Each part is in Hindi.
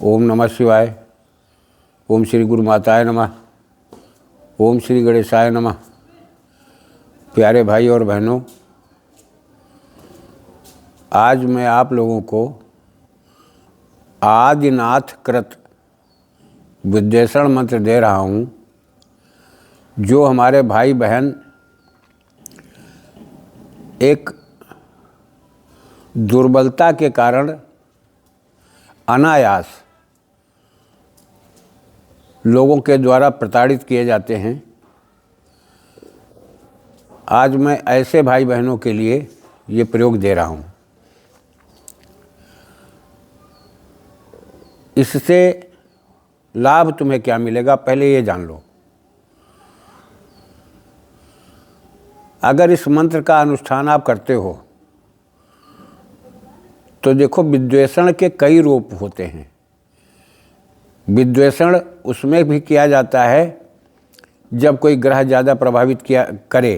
ओम नमः शिवाय। ओम श्री गुरु माताय नमः। ओम श्री गणेशाय नमः। प्यारे भाई और बहनों, आज मैं आप लोगों को आदिनाथ कृत विद्वेषण मंत्र दे रहा हूँ, जो हमारे भाई बहन एक दुर्बलता के कारण अनायास लोगों के द्वारा प्रताड़ित किए जाते हैं। आज मैं ऐसे भाई बहनों के लिए ये प्रयोग दे रहा हूँ। इससे लाभ तुम्हें क्या मिलेगा, पहले ये जान लो। अगर इस मंत्र का अनुष्ठान आप करते हो तो देखो, विद्वेषण के कई रूप होते हैं। विद्वेषण उसमें भी किया जाता है जब कोई ग्रह ज़्यादा प्रभावित किया करे,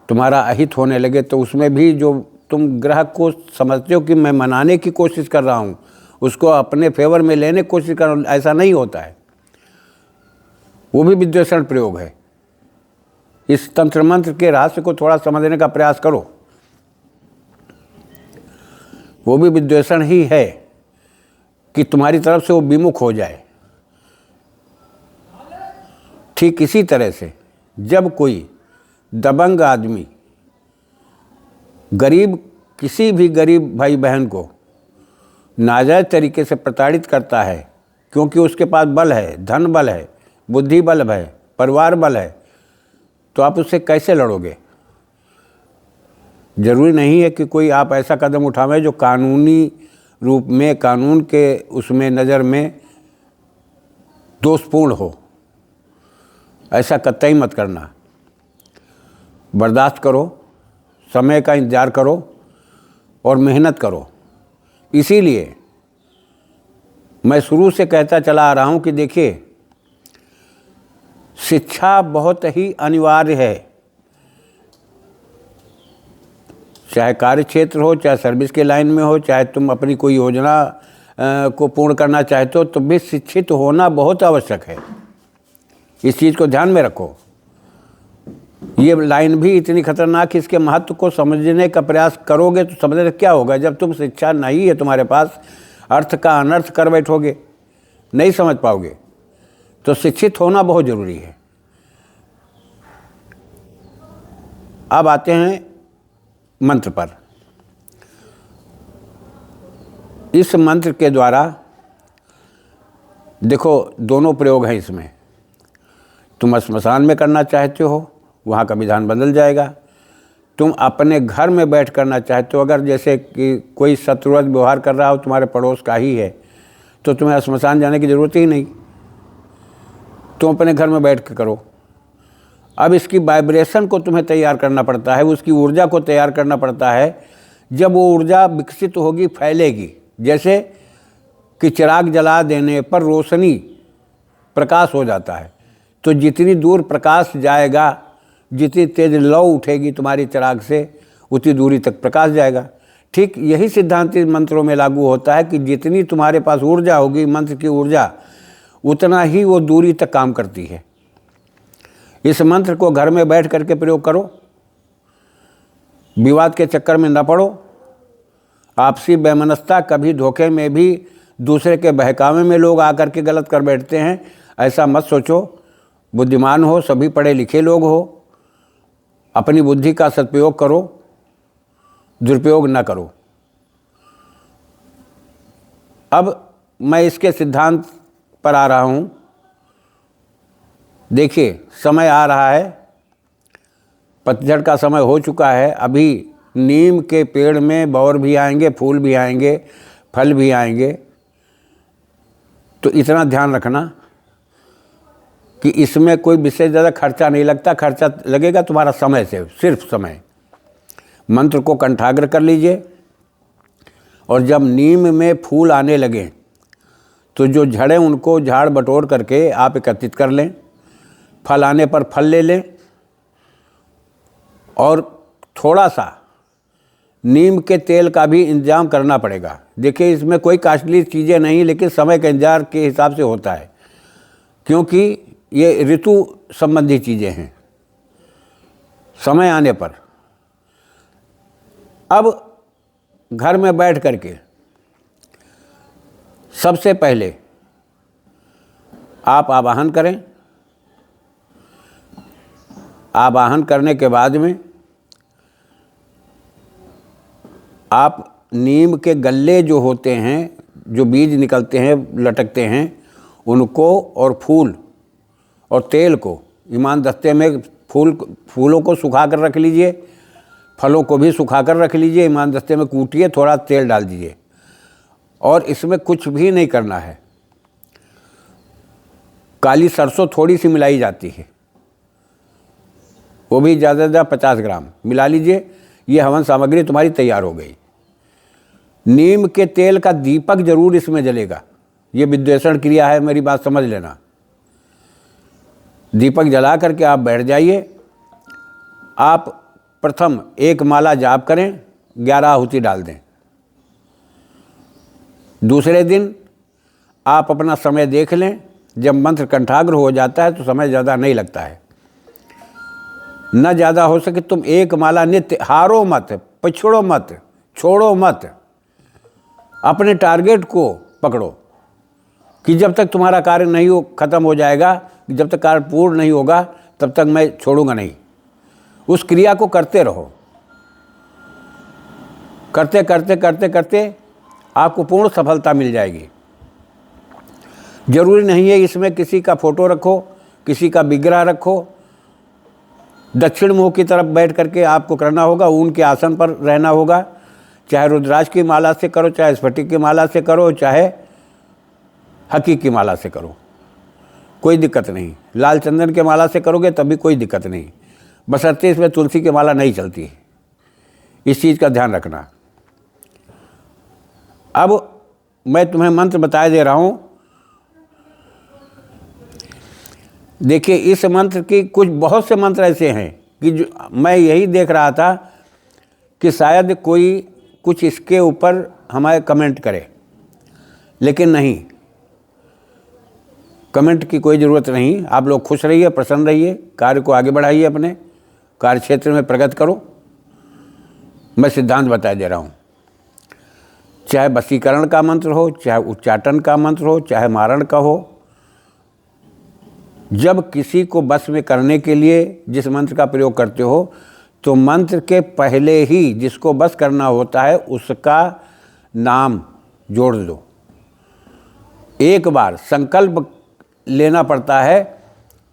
तुम्हारा अहित होने लगे, तो उसमें भी जो तुम ग्रह को समझते हो कि मैं मनाने की कोशिश कर रहा हूँ, उसको अपने फेवर में लेने की कोशिश कर रहा हूँ, ऐसा नहीं होता है। वो भी विद्वेषण प्रयोग है। इस तंत्र मंत्र के रहस्य को थोड़ा समझने का प्रयास करो। वो भी विद्वेषण ही है कि तुम्हारी तरफ से वो विमुख हो जाए। ठीक इसी तरह से जब कोई दबंग आदमी किसी भी गरीब भाई बहन को नाजायज तरीके से प्रताड़ित करता है, क्योंकि उसके पास बल है, धन बल है, बुद्धि बल है, परिवार बल है, तो आप उससे कैसे लड़ोगे? जरूरी नहीं है कि कोई आप ऐसा कदम उठावें जो कानूनी रूप में, कानून के उसमें नज़र में दोषपूर्ण हो। ऐसा कतई मत करना। बर्दाश्त करो, समय का इंतज़ार करो और मेहनत करो। इसीलिए मैं शुरू से कहता चला आ रहा हूँ कि देखिए, शिक्षा बहुत ही अनिवार्य है। चाहे कार्य क्षेत्र हो, चाहे सर्विस के लाइन में हो, चाहे तुम अपनी कोई योजना को पूर्ण करना चाहते हो, तो भी शिक्षित होना बहुत आवश्यक है। इस चीज़ को ध्यान में रखो। ये लाइन भी इतनी खतरनाक है, इसके महत्व को समझने का प्रयास करोगे तो समझने क्या होगा। जब तुम शिक्षा नहीं है तुम्हारे पास, अर्थ का अनर्थ कर बैठोगे, नहीं समझ पाओगे। तो शिक्षित होना बहुत ज़रूरी है। अब आते हैं मंत्र पर। इस मंत्र के द्वारा देखो, दोनों प्रयोग हैं इसमें। तुम श्मशान में करना चाहते हो, वहाँ का विधान बदल जाएगा। तुम अपने घर में बैठ करना चाहते हो, अगर जैसे कि कोई शत्रुवत व्यवहार कर रहा हो, तुम्हारे पड़ोस का ही है, तो तुम्हें श्मशान जाने की ज़रूरत ही नहीं। तुम अपने घर में बैठ के करो। अब इसकी वाइब्रेशन को तुम्हें तैयार करना पड़ता है, उसकी ऊर्जा को तैयार करना पड़ता है। जब वो ऊर्जा विकसित होगी, फैलेगी, जैसे कि चिराग जला देने पर रोशनी, प्रकाश हो जाता है, तो जितनी दूर प्रकाश जाएगा, जितनी तेज लौ उठेगी तुम्हारी चिराग से, उतनी दूरी तक प्रकाश जाएगा। ठीक यही सिद्धांत मंत्रों में लागू होता है कि जितनी तुम्हारे पास ऊर्जा होगी, मंत्र की ऊर्जा, उतना ही वो दूरी तक काम करती है। इस मंत्र को घर में बैठ करके प्रयोग करो। विवाद के चक्कर में न पड़ो। आपसी वैमनस्यता, कभी धोखे में भी दूसरे के बहकावे में लोग आकर के गलत कर बैठते हैं, ऐसा मत सोचो। बुद्धिमान हो, सभी पढ़े लिखे लोग हो, अपनी बुद्धि का सदुपयोग करो, दुरुपयोग न करो। अब मैं इसके सिद्धांत पर आ रहा हूँ। देखिए, समय आ रहा है, पतझड़ का समय हो चुका है। अभी नीम के पेड़ में बौर भी आएंगे, फूल भी आएंगे, फल भी आएंगे। तो इतना ध्यान रखना कि इसमें कोई विशेष ज़्यादा खर्चा नहीं लगता। खर्चा लगेगा तुम्हारा समय से, सिर्फ समय। मंत्र को कंठाग्र कर लीजिए, और जब नीम में फूल आने लगे तो जो झड़े, उनको झाड़ बटोर करके आप एकत्रित कर लें। फल आने पर फल ले लें, और थोड़ा सा नीम के तेल का भी इंतजाम करना पड़ेगा। देखिए, इसमें कोई कॉस्टली चीज़ें नहीं, लेकिन समय के इंतजार के हिसाब से होता है, क्योंकि ये ऋतु संबंधी चीज़ें हैं। समय आने पर अब घर में बैठ करके सबसे पहले आप आवाहन करें। आवाहन करने के बाद में आप नीम के गल्ले जो होते हैं, जो बीज निकलते हैं, लटकते हैं, उनको और फूल और तेल को ईमान दस्ते में फूलों को सुखा कर रख लीजिए, फलों को भी सुखा कर रख लीजिए, ईमान दस्ते में कूटिए, थोड़ा तेल डाल दीजिए और इसमें कुछ भी नहीं करना है। काली सरसों थोड़ी सी मिलाई जाती है, वो भी ज़्यादा से ज़्यादा 50 ग्राम मिला लीजिए। ये हवन सामग्री तुम्हारी तैयार हो गई। नीम के तेल का दीपक जरूर इसमें जलेगा। ये विद्वेषण क्रिया है, मेरी बात समझ लेना। दीपक जला करके आप बैठ जाइए। आप प्रथम एक माला जाप करें, 11 आहुति डाल दें। दूसरे दिन आप अपना समय देख लें। जब मंत्र कंठाग्र हो जाता है तो समय ज़्यादा नहीं लगता है। न ज़्यादा हो सके तुम एक माला नित्य, हारो मत, पिछड़ो मत, छोड़ो मत। अपने टारगेट को पकड़ो कि जब तक तुम्हारा कार्य नहीं हो खत्म हो जाएगा, जब तक कार्य पूर्ण नहीं होगा, तब तक मैं छोड़ूंगा नहीं। उस क्रिया को करते रहो। करते करते करते करते आपको पूर्ण सफलता मिल जाएगी। जरूरी नहीं है इसमें किसी का फोटो रखो, किसी का विग्रह रखो। दक्षिण मुख की तरफ बैठ करके आपको करना होगा, ऊन के आसन पर रहना होगा। चाहे रुद्राक्ष की माला से करो, चाहे स्फटिक की माला से करो, चाहे हकीक की माला से करो, कोई दिक्कत नहीं। लाल चंदन के माला से करोगे तब भी कोई दिक्कत नहीं, बशर्ते इसमें तुलसी की माला नहीं चलती। इस चीज़ का ध्यान रखना। अब मैं तुम्हें मंत्र बता दे रहा हूँ। देखिए, इस मंत्र की बहुत से मंत्र ऐसे हैं कि जो मैं यही देख रहा था कि शायद कोई कुछ इसके ऊपर हमारे कमेंट करे, लेकिन नहीं, कमेंट की कोई ज़रूरत नहीं। आप लोग खुश रहिए, प्रसन्न रहिए, कार्य को आगे बढ़ाइए, अपने कार्य क्षेत्र में प्रगति करो। मैं सिद्धांत बता दे रहा हूँ। चाहे वशीकरण का मंत्र हो, चाहे उच्चाटन का मंत्र हो, चाहे मारण का हो, जब किसी को बस में करने के लिए जिस मंत्र का प्रयोग करते हो, तो मंत्र के पहले ही जिसको बस करना होता है उसका नाम जोड़ दो। एक बार संकल्प लेना पड़ता है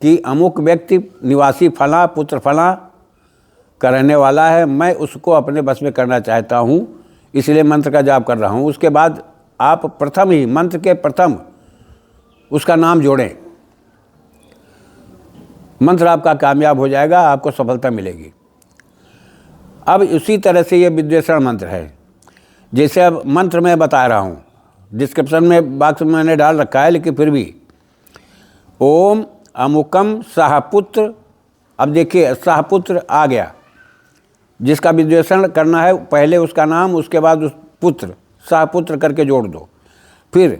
कि अमुक व्यक्ति निवासी फला, पुत्र फला का रहने वाला है, मैं उसको अपने बस में करना चाहता हूँ, इसलिए मंत्र का जाप कर रहा हूँ। उसके बाद आप प्रथम ही मंत्र के प्रथम उसका नाम जोड़ें। मंत्र आपका कामयाब हो जाएगा, आपको सफलता मिलेगी। अब उसी तरह से ये विद्वेषण मंत्र है। जैसे अब मंत्र मैं बता रहा हूँ, डिस्क्रिप्शन में बॉक्स में मैंने डाल रखा है, लेकिन फिर भी ओम अमुकम सहपुत्र। अब देखिए, सहपुत्र आ गया। जिसका विद्वेषण करना है पहले उसका नाम, उसके बाद उस पुत्र, सहपुत्र करके जोड़ दो। फिर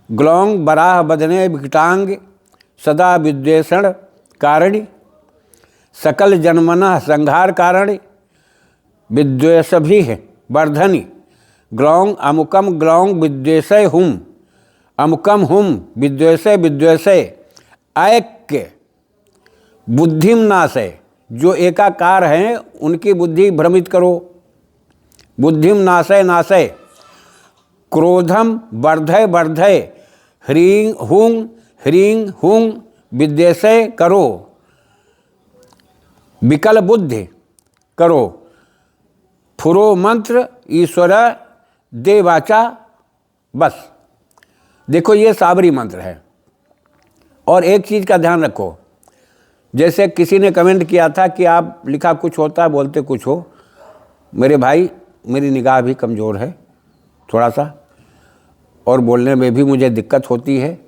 ग्लौंग बराह बदने विकटांग सदा विद्वेषण कारणि सकल जन्मना संहार कारणि विद्वेषभि वर्धनि ग्लौंग अमुकम ग्लौंग विद्वेषय हुम अमुकम हुम विद्वेषय विद्वेषय ऐक्य बुद्धिम नाशय। जो एकाकार हैं उनकी बुद्धि भ्रमित करो। बुद्धिम नाशय नाशय क्रोधम वर्धय वर्धय ह्रीं हुं विद्वेषय करो। विकल बुद्धि करो। फुरो मंत्र ईश्वर दे वाचा। बस देखो, ये साबरी मंत्र है। और एक चीज़ का ध्यान रखो, जैसे किसी ने कमेंट किया था कि आप लिखा कुछ होता है, बोलते कुछ हो। मेरे भाई, मेरी निगाह भी कमज़ोर है थोड़ा सा, और बोलने में भी मुझे दिक्कत होती है।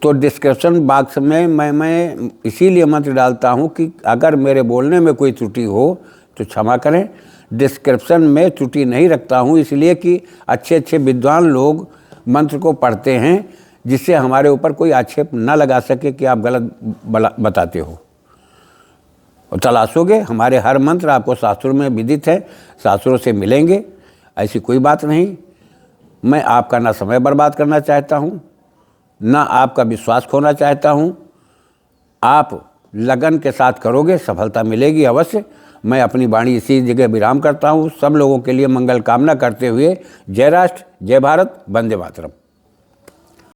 तो डिस्क्रिप्शन बॉक्स में मैं इसीलिए मंत्र डालता हूँ कि अगर मेरे बोलने में कोई त्रुटि हो तो क्षमा करें, डिस्क्रिप्शन में त्रुटि नहीं रखता हूँ, इसलिए कि अच्छे अच्छे विद्वान लोग मंत्र को पढ़ते हैं, जिससे हमारे ऊपर कोई आक्षेप न लगा सके कि आप गलत बताते हो। और तलाशोगे, हमारे हर मंत्र आपको शास्त्रों में विदित है, शास्त्रों से मिलेंगे, ऐसी कोई बात नहीं। मैं आपका ना समय बर्बाद करना चाहता हूँ, ना आपका विश्वास खोना चाहता हूँ। आप लगन के साथ करोगे, सफलता मिलेगी अवश्य। मैं अपनी वाणी इसी जगह विराम करता हूँ। सब लोगों के लिए मंगल कामना करते हुए जय राष्ट्र, जय भारत, वंदे मातरम।